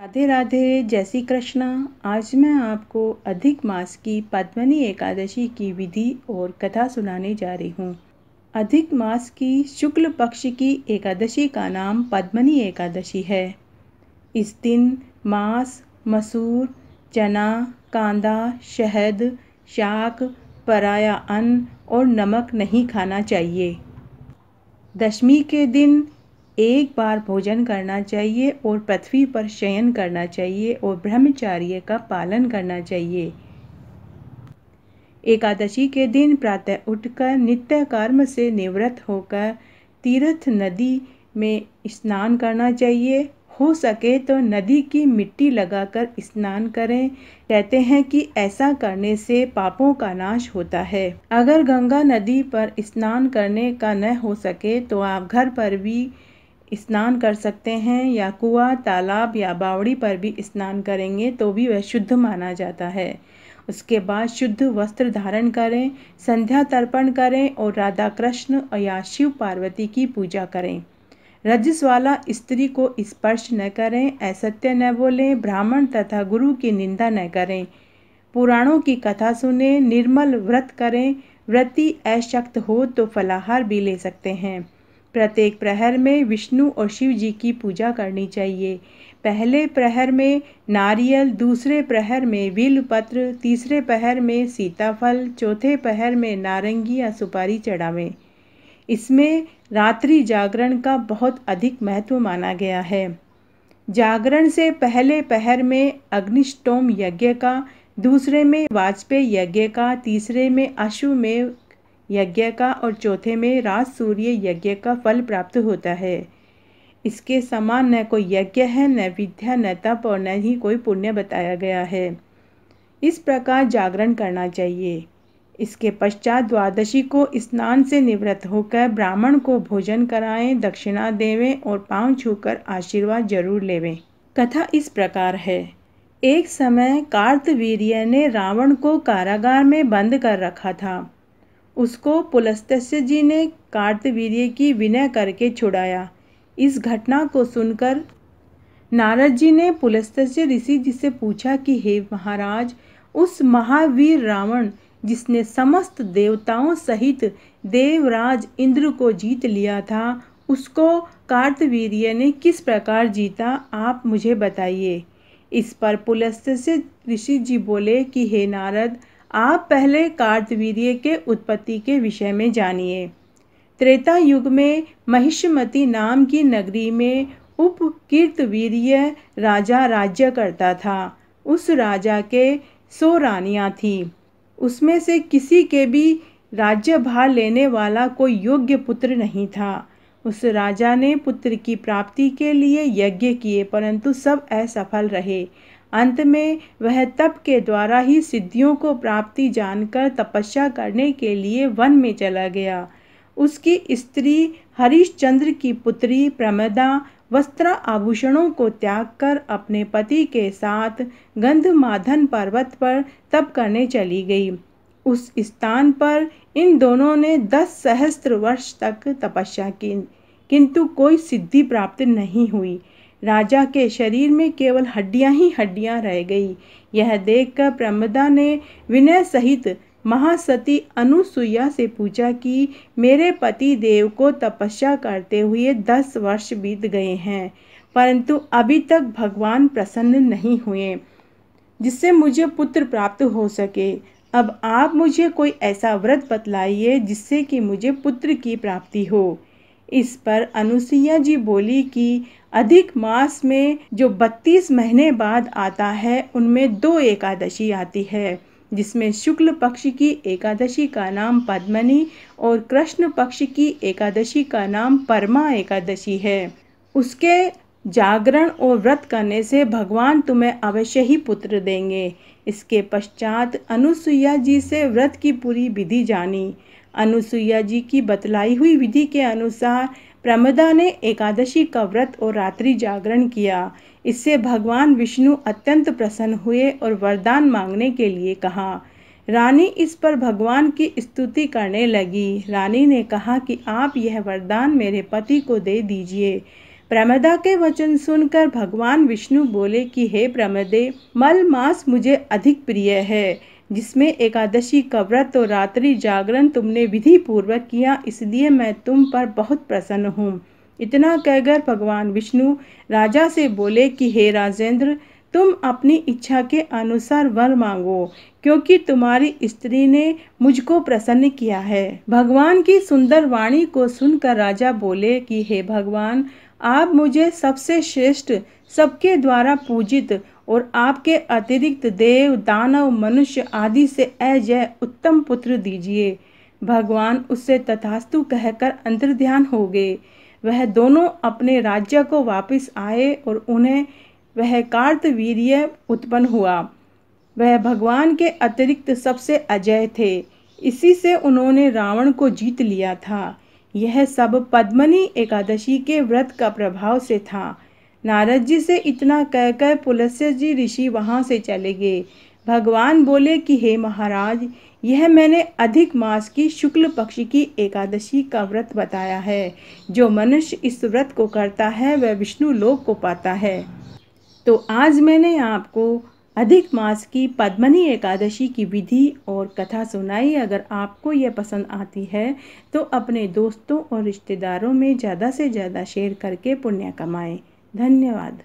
राधे राधे, जय श्री कृष्णा। आज मैं आपको अधिक मास की पद्मनी एकादशी की विधि और कथा सुनाने जा रही हूँ। अधिक मास की शुक्ल पक्ष की एकादशी का नाम पद्मनी एकादशी है। इस दिन मांस, मसूर, चना, कांदा, शहद, शाक, पराया अन्न और नमक नहीं खाना चाहिए। दशमी के दिन एक बार भोजन करना चाहिए और पृथ्वी पर शयन करना चाहिए और ब्रह्मचर्य का पालन करना चाहिए। एकादशी के दिन प्रातः उठकर नित्य कर्म से निवृत्त होकर तीर्थ नदी में स्नान करना चाहिए। हो सके तो नदी की मिट्टी लगाकर स्नान करें। कहते हैं कि ऐसा करने से पापों का नाश होता है। अगर गंगा नदी पर स्नान करने का न हो सके तो आप घर पर भी स्नान कर सकते हैं या कुआं, तालाब या बावड़ी पर भी स्नान करेंगे तो भी वह शुद्ध माना जाता है। उसके बाद शुद्ध वस्त्र धारण करें, संध्या तर्पण करें और राधा कृष्ण या शिव पार्वती की पूजा करें। रजस वाला स्त्री को स्पर्श न करें, असत्य न बोलें, ब्राह्मण तथा गुरु की निंदा न करें, पुराणों की कथा सुने, निर्मल व्रत करें। व्रती अशक्त हो तो फलाहार भी ले सकते हैं। प्रत्येक प्रहर में विष्णु और शिव जी की पूजा करनी चाहिए। पहले प्रहर में नारियल, दूसरे प्रहर में बेलपत्र, तीसरे प्रहर में सीताफल, चौथे प्रहर में नारंगी या सुपारी चढ़ावें। इसमें रात्रि जागरण का बहुत अधिक महत्व माना गया है। जागरण से पहले प्रहर में अग्निष्टोम यज्ञ का, दूसरे में वाजपेय यज्ञ का, तीसरे में अश्वमेध यज्ञ का और चौथे में राज सूर्य यज्ञ का फल प्राप्त होता है। इसके समान न कोई यज्ञ है, न विद्या, न तप और न ही कोई पुण्य बताया गया है। इस प्रकार जागरण करना चाहिए। इसके पश्चात द्वादशी को स्नान से निवृत्त होकर ब्राह्मण को भोजन कराएं, दक्षिणा देवें और पांव छूकर आशीर्वाद जरूर लेवें। कथा इस प्रकार है। एक समय कार्तवीर्य ने रावण को कारागार में बंद कर रखा था। उसको पुलस्त्य जी ने कार्तवीर्य की विनय करके छुड़ाया। इस घटना को सुनकर नारद जी ने पुलस्त्य ऋषि जी से पूछा कि हे महाराज, उस महावीर रावण जिसने समस्त देवताओं सहित देवराज इंद्र को जीत लिया था, उसको कार्तवीर्य ने किस प्रकार जीता, आप मुझे बताइए। इस पर पुलस्त्य ऋषि जी बोले कि हे नारद, आप पहले कार्तवीर्य के उत्पत्ति के विषय में जानिए। त्रेता युग में महिष्मती नाम की नगरी में उपकीर्तवीर्य राजा राज्य करता था। उस राजा के 100 रानियां थीं। उसमें से किसी के भी राज्यभार लेने वाला कोई योग्य पुत्र नहीं था। उस राजा ने पुत्र की प्राप्ति के लिए यज्ञ किए, परंतु सब असफल रहे। अंत में वह तप के द्वारा ही सिद्धियों को प्राप्ति जानकर तपस्या करने के लिए वन में चला गया। उसकी स्त्री हरिश्चंद्र की पुत्री प्रमदा वस्त्र आभूषणों को त्याग कर अपने पति के साथ गंधमादन पर्वत पर तप करने चली गई। उस स्थान पर इन दोनों ने 10 सहस्त्र वर्ष तक तपस्या की, किंतु कोई सिद्धि प्राप्त नहीं हुई। राजा के शरीर में केवल हड्डियां ही हड्डियां रह गई। यह देखकर प्रमदा ने विनय सहित महासती अनुसुईया से पूछा कि मेरे पति देव को तपस्या करते हुए 10 वर्ष बीत गए हैं, परंतु अभी तक भगवान प्रसन्न नहीं हुए जिससे मुझे पुत्र प्राप्त हो सके। अब आप मुझे कोई ऐसा व्रत बतलाइए जिससे कि मुझे पुत्र की प्राप्ति हो। इस पर अनुसुईया जी बोली कि अधिक मास में जो 32 महीने बाद आता है, उनमें 2 एकादशी आती है, जिसमें शुक्ल पक्ष की एकादशी का नाम पद्मनी और कृष्ण पक्ष की एकादशी का नाम परमा एकादशी है। उसके जागरण और व्रत करने से भगवान तुम्हें अवश्य ही पुत्र देंगे। इसके पश्चात अनुसुईया जी से व्रत की पूरी विधि जानी। अनुसुईया जी की बतलाई हुई विधि के अनुसार प्रमदा ने एकादशी का व्रत और रात्रि जागरण किया। इससे भगवान विष्णु अत्यंत प्रसन्न हुए और वरदान मांगने के लिए कहा। रानी इस पर भगवान की स्तुति करने लगी। रानी ने कहा कि आप यह वरदान मेरे पति को दे दीजिए। प्रमदा के वचन सुनकर भगवान विष्णु बोले कि हे प्रमदे, मल मास मुझे अधिक प्रिय है, जिसमें एकादशी का व्रत और रात्रि जागरण तुमने विधि पूर्वक किया, इसलिए मैं तुम पर बहुत प्रसन्न हूँ। इतना कहकर भगवान विष्णु राजा से बोले कि हे राजेंद्र, तुम अपनी इच्छा के अनुसार वर मांगो, क्योंकि तुम्हारी स्त्री ने मुझको प्रसन्न किया है। भगवान की सुंदर वाणी को सुनकर राजा बोले कि हे भगवान, आप मुझे सबसे श्रेष्ठ, सबके द्वारा पूजित और आपके अतिरिक्त देव, दानव, मनुष्य आदि से अजय उत्तम पुत्र दीजिए। भगवान उससे तथास्तु कहकर अंतर्ध्यान हो गए। वह दोनों अपने राज्य को वापस आए और उन्हें वह कार्तवीर्य उत्पन्न हुआ। वह भगवान के अतिरिक्त सबसे अजय थे। इसी से उन्होंने रावण को जीत लिया था। यह सब पद्मनी एकादशी के व्रत का प्रभाव से था। नारद जी से इतना कहकर पुलस्त्य जी ऋषि वहाँ से चले गए। भगवान बोले कि हे महाराज, यह मैंने अधिक मास की शुक्ल पक्ष की एकादशी का व्रत बताया है। जो मनुष्य इस व्रत को करता है वह विष्णु लोक को पाता है। तो आज मैंने आपको अधिक मास की पद्मनी एकादशी की विधि और कथा सुनाई। अगर आपको यह पसंद आती है तो अपने दोस्तों और रिश्तेदारों में ज़्यादा से ज़्यादा शेयर करके पुण्य कमाएं। धन्यवाद।